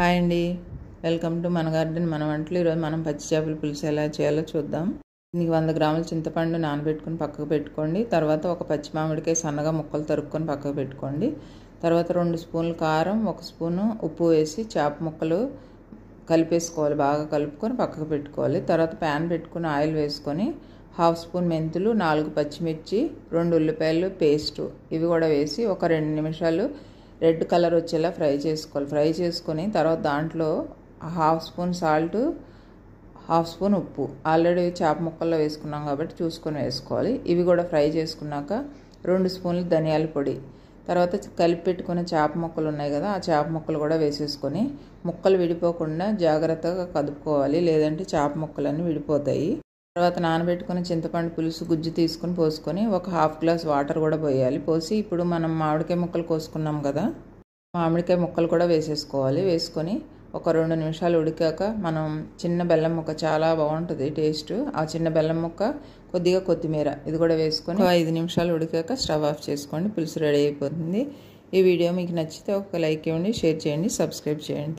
Hi అండి, welcome to మన garden మన వంటలు. ఈరోజు మనం పచ్చి చేపల పులుసు ఎలా చేయాలో చూద్దాం. దీనికి 100 గ్రాముల చింతపండు నానబెట్టుకుని పక్కకు పెట్టుకోండి. తర్వాత ఒక పచ్చి మామిడికాయ సన్నగా ముక్కలు తరుక్కొని పక్కకు పెట్టుకోండి. తర్వాత 2 స్పూన్లు కారం, 1 స్పూను ఉప్పు వేసి చేప ముక్కలు కలిపేసుకోవాలి. బాగా కలుపుకొని పక్కకు పెట్టుకోవాలి. తర్వాత ప్యాన్ పెట్టుకుని ఆయిల్ వేసుకొని 1/2 స్పూన్ మెంతులు, 4 పచ్చిమిర్చి, 2 ఉల్లిపాయలు పేస్టు ఇవి కూడా వేసి ఒక 2 నిమిషాలు రెడ్ కలర్ వచ్చేలా ఫ్రై చేసుకోవాలి. ఫ్రై చేసుకొని తర్వాత దాంట్లో 1/2 స్పూన్ సాల్ట్, 1/2 స్పూన్ ఉప్పు ఆల్రెడీ చేప ముక్కల్లో వేసుకున్నాం కాబట్టి చూసుకొని వేసుకోవాలి. ఇవి కూడా ఫ్రై చేసుకున్నాక 2 స్పూన్లు ధనియాల పొడి, తర్వాత కలిపి పెట్టుకున్న చేప ముక్కలు ఉన్నాయి కదా, ఆ చేప ముక్కలు కూడా వేసేసుకొని ముక్కలు విడిపోకుండా జాగ్రత్తగా కదుపుకోవాలి, లేదంటే చేప ముక్కలన్నీ విడిపోతాయి. తర్వాత నానబెట్టుకున్న చింతపండు పులుసు గుజ్జు తీసుకుని పోసుకొని ఒక 1/2 గ్లాస్ వాటర్ కూడా పోయాలి. పోసి ఇప్పుడు మనం మామిడికాయ ముక్కలు కోసుకున్నాం కదా, మామిడికాయ ముక్కలు కూడా వేసేసుకోవాలి. వేసుకొని ఒక 2 నిమిషాలు ఉడికాక మనం చిన్న బెల్లం ముక్క, చాలా బాగుంటుంది టేస్ట్, ఆ చిన్న బెల్లం ముక్క, కొద్దిగా కొత్తిమీర ఇది కూడా వేసుకొని 5 నిమిషాలు ఉడికాక స్టవ్ ఆఫ్ చేసుకోండి. పులుసు రెడీ అయిపోతుంది. ఈ వీడియో మీకు నచ్చితే ఒక లైక్ ఇవ్వండి, షేర్ చేయండి, సబ్స్క్రైబ్ చేయండి.